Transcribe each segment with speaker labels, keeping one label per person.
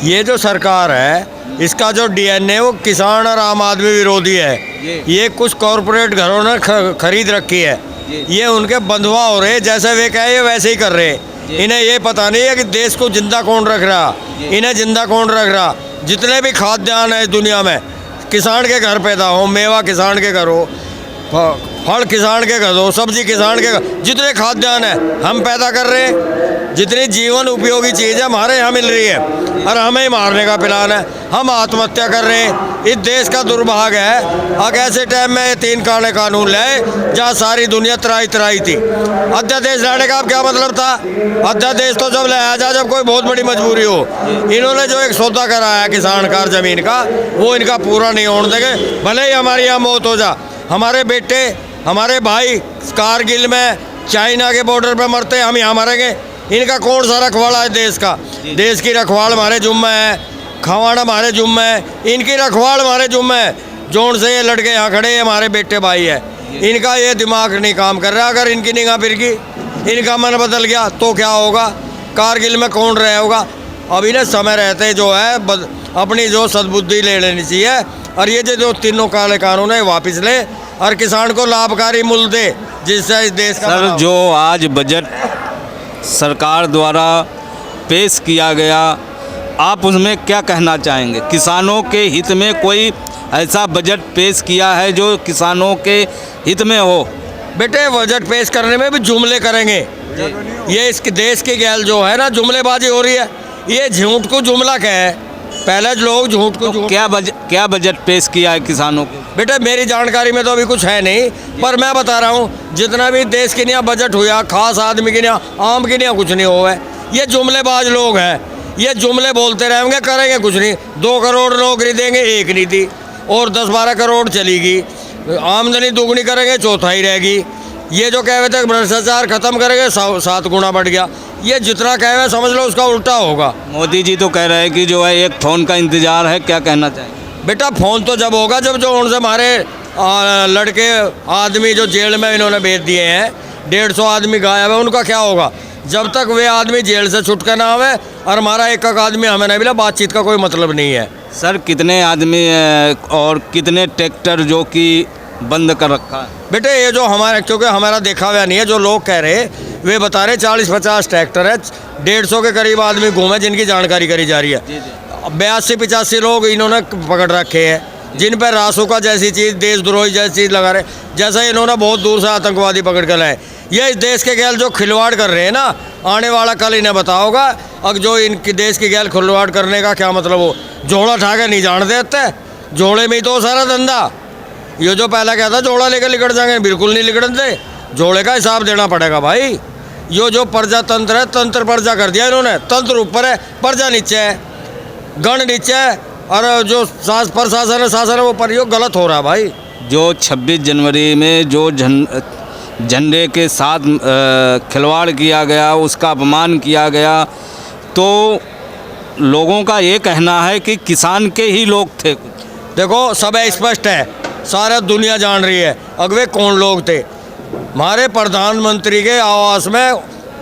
Speaker 1: ये जो सरकार है इसका जो डीएनए वो किसान और आम आदमी विरोधी है। ये कुछ कॉरपोरेट घरों ने खरीद रखी है। ये उनके बंधुआ हो रहे, जैसे वे कहे वैसे ही कर रहे। इन्हें ये पता नहीं है कि देश को जिंदा कौन रख रहा, इन्हें जिंदा कौन रख रहा। जितने भी खाद्यान्न है दुनिया में, किसान के घर पैदा हो, मेवा किसान के घर हो, फल किसान के घर हो, सब्जी किसान के घर, जितने खाद्यान्न है हम पैदा कर रहे हैं। जितनी जीवन उपयोगी चीज़ है हमारे यहाँ मिल रही है और हमें ही मारने का प्लान है। हम आत्महत्या कर रहे हैं। इस देश का दुर्भाग्य है अब ऐसे टाइम में 3 काले कानून लाए जहाँ सारी दुनिया त्राही त्राही थी। अध्यादेश लाने का अब क्या मतलब था? अध्यादेश तो जब लाया जाए जब कोई बहुत बड़ी मजबूरी हो। इन्होंने जो एक सौदा कराया है किसान का ज़मीन का, वो इनका पूरा नहीं होने देंगे। भले ही हमारी यहाँ मौत हो जा, हमारे बेटे हमारे भाई कारगिल में चाइना के बॉर्डर पे मरते हैं, हम यहाँ मरेंगे। इनका कौन सा रखवाड़ा है देश का? देश की रखवाड़ हमारे जुम्मे है, खवाड़ा हमारे जुम्मे है, इनकी रखवाड़ हमारे जुम्मे है। जोन से ये लड़के यहाँ खड़े हैं हमारे बेटे भाई है। इनका ये दिमाग नहीं काम कर रहा। अगर इनकी निगाह फिर की, इनका मन बदल गया तो क्या होगा? कारगिल में कौन रहा होगा? अभी ना समय रहते जो है अपनी जो सद्बुद्धि ले लेनी चाहिए और ये जो 3 काले कानून है वापस ले और किसान को लाभकारी मूल्य दे, जिससे इस देश का
Speaker 2: सर जो आज बजट सरकार द्वारा पेश किया गया, आप उसमें क्या कहना चाहेंगे? किसानों के हित में कोई ऐसा बजट पेश किया है जो किसानों के हित में हो?
Speaker 1: बेटे बजट पेश करने में भी जुमले करेंगे। ये इस देश की गैल जो है ना, जुमलेबाजी हो रही है। ये झूठ को जुमला क्या है? पहले लोग झूठ को
Speaker 2: तो क्या बजट पेश किया है किसानों को?
Speaker 1: बेटा मेरी जानकारी में तो अभी कुछ है नहीं, पर मैं बता रहा हूँ जितना भी देश के लिए बजट हुआ, खास आदमी के लिए, आम के लिए कुछ नहीं हुआ है। ये जुमलेबाज लोग हैं, ये जुमले बोलते रहेंगे, करेंगे कुछ नहीं। 2 करोड़ नौकरी देंगे, 1 नहीं दी, और 10-12 करोड़ चलेगी। आमदनी दोगुनी करेंगे, चौथाई रहेगी। ये जो कह रहे थे भ्रष्टाचार खत्म करेंगे, 7 गुना बढ़ गया। ये जितना कह रहे समझ लो उसका उल्टा होगा।
Speaker 2: मोदी जी तो कह रहे हैं कि जो है एक फ़ोन का इंतजार है, क्या कहना चाहिए?
Speaker 1: बेटा फ़ोन तो जब होगा जब जो उनसे हमारे लड़के आदमी जो जेल में इन्होंने भेज दिए हैं, 150 आदमी गायब है, उनका क्या होगा? जब तक वे आदमी जेल से छुट कर ना आवे और हमारा एक आदमी हमें नहीं मिला, बातचीत का कोई मतलब नहीं है।
Speaker 2: सर कितने आदमी और कितने ट्रैक्टर जो कि बंद कर रखा है?
Speaker 1: बेटे ये जो हमारा, क्योंकि हमारा देखा हुआ नहीं है, जो लोग कह रहे वे बता रहे 40-50 ट्रैक्टर है, 150 के करीब आदमी घूमे जिनकी जानकारी करी जा रही है। 82-85 लोग इन्होंने पकड़ रखे हैं जिन पर रासुका जैसी चीज़, देशद्रोही जैसी चीज़ लगा रहे। जैसे इन्होंने बहुत दूर से आतंकवादी पकड़ कर लाए। ये इस देश के गैल जो खिलवाड़ कर रहे हैं ना, आने वाला कल इन्हें बताओगा। अब जो इनकी देश की गैल खिलवाड़ करने का क्या मतलब हो? जोड़ा उठा के नहीं जान देते, जोड़े में ही तो सारा धंधा। ये जो पहला कहता जोड़ा लेकर लिकड़ जाएंगे, बिल्कुल नहीं लिकड़न दे। जोड़े का हिसाब देना पड़ेगा भाई। यो जो प्रजातंत्र है, तंत्र प्रजा कर दिया इन्होंने। तंत्र ऊपर है, प्रजा नीचे है, गण नीचे है, और जो प्रशासन है, शासन है वो पर। यो गलत हो रहा है भाई।
Speaker 2: जो 26 जनवरी में जो झंडे के साथ खिलवाड़ किया गया, उसका अपमान किया गया, तो लोगों का ये कहना है कि किसान के ही लोग थे।
Speaker 1: देखो सब स्पष्ट है, सारा दुनिया जान रही है अगवे कौन लोग थे। हमारे प्रधानमंत्री के आवास में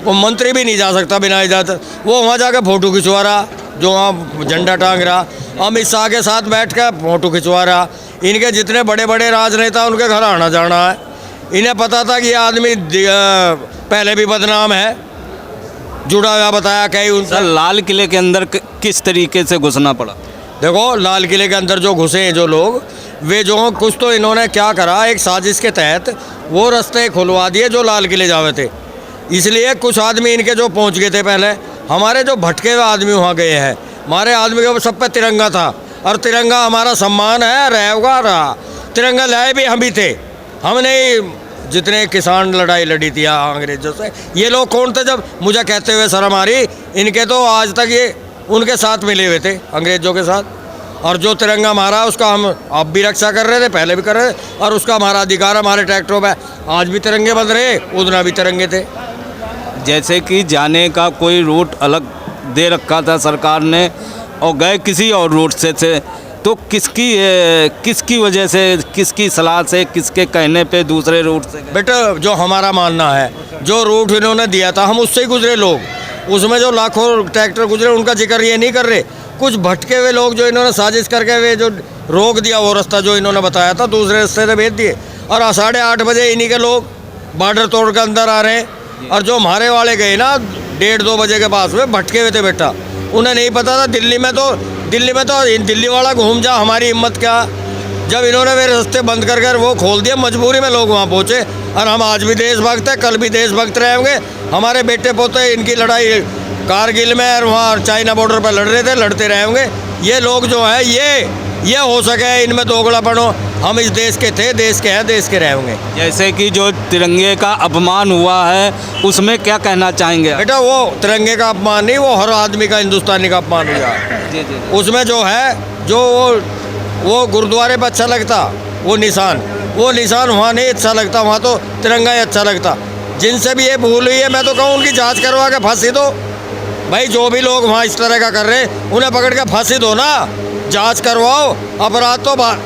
Speaker 1: वो मंत्री भी नहीं जा सकता बिना इजाज़त। वो वहाँ जाकर फ़ोटो खिंचवा रहा, जो वहाँ झंडा टांग रहा, अमित शाह के साथ बैठ कर फ़ोटो खिंचवा रहा। इनके जितने बड़े बड़े राजनेता उनके घर आना जाना है। इन्हें पता था कि ये आदमी पहले भी बदनाम है, जुड़ा हुआ बताया कहीं उनसे।
Speaker 2: लाल किले के अंदर किस तरीके से घुसना पड़ा?
Speaker 1: देखो लाल किले के अंदर जो घुसे हैं जो लोग, वे जो कुछ तो इन्होंने क्या करा, एक साजिश के तहत वो रास्ते खुलवा दिए जो लाल किले जावे थे। इसलिए कुछ आदमी इनके जो पहुंच गए थे पहले, हमारे जो भटके हुए आदमी वहाँ गए हैं। हमारे आदमी के सब पे तिरंगा था और तिरंगा हमारा सम्मान है, रहेगा रहा। तिरंगा लाए भी हम ही थे, हमने जितने किसान लड़ाई लड़ी थी अंग्रेजों से। ये लोग कौन थे? जब मुझे कहते हुए शर्म आ रही, इनके तो आज तक ये उनके साथ मिले हुए थे अंग्रेजों के साथ। और जो तिरंगा हमारा उसका हम अब भी रक्षा कर रहे थे, पहले भी कर रहे थे, और उसका हमारा अधिकार हमारे ट्रैक्टरों में आज भी तिरंगे बंध रहे, उतना भी तिरंगे थे।
Speaker 2: जैसे कि जाने का कोई रूट अलग दे रखा था सरकार ने और गए किसी और रूट से थे, तो किसकी वजह से, किसकी सलाह से, किसके कहने पे दूसरे रूट से गए?
Speaker 1: बेटा जो हमारा मानना है, जो रूट इन्होंने दिया था हम उससे ही गुजरे लोग। उसमें जो लाखों ट्रैक्टर गुजरे उनका जिक्र ये नहीं कर रहे। कुछ भटके हुए लोग जो इन्होंने साजिश करके वे जो रोक दिया वो रास्ता जो इन्होंने बताया था दूसरे रास्ते से भेज दिए, और 8:30 बजे इन्हीं के लोग बॉर्डर तोड़ कर अंदर आ रहे हैं। और जो हमारे वाले गए ना 1:30-2 बजे के पास में भटके हुए थे बेटा, उन्हें नहीं पता था दिल्ली में तो दिल्ली वाला घूम जा, हमारी हिम्मत क्या। जब इन्होंने मेरे रास्ते बंद कर कर वो खोल दिया, मजबूरी में लोग वहाँ पहुँचे। और हम आज भी देशभक्त हैं, कल भी देशभक्त रहेंगे। हमारे बेटे पोते इनकी लड़ाई कारगिल में और वहाँ चाइना बॉर्डर पर लड़ रहे थे, लड़ते रहेंगे। ये लोग जो है ये हो सके इनमें दोगलापन हो। हम इस देश के थे, देश के हैं, देश के रहेंगे।
Speaker 2: जैसे कि जो तिरंगे का अपमान हुआ है उसमें क्या कहना चाहेंगे आप?
Speaker 1: बेटा वो तिरंगे का अपमान नहीं, वो हर आदमी का हिंदुस्तानी का अपमान हुआ।
Speaker 2: जी जी।
Speaker 1: उसमें जो है जो वो गुरुद्वारे पर अच्छा लगता वो निशान वहाँ नहीं अच्छा लगता, वहाँ तो तिरंगा ही अच्छा लगता। जिनसे भी ये भूल हुई है मैं तो कहूँ उनकी जांच करवा के फांसी दो भाई। जो भी लोग वहाँ इस तरह का कर रहे हैं उन्हें पकड़ के फांसी दो ना, जांच करवाओ।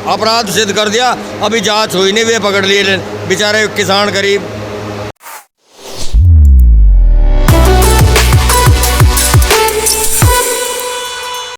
Speaker 1: अपराध सिद्ध कर दिया, अभी जांच हुई नहीं, वे पकड़ लिए बेचारे किसान गरीब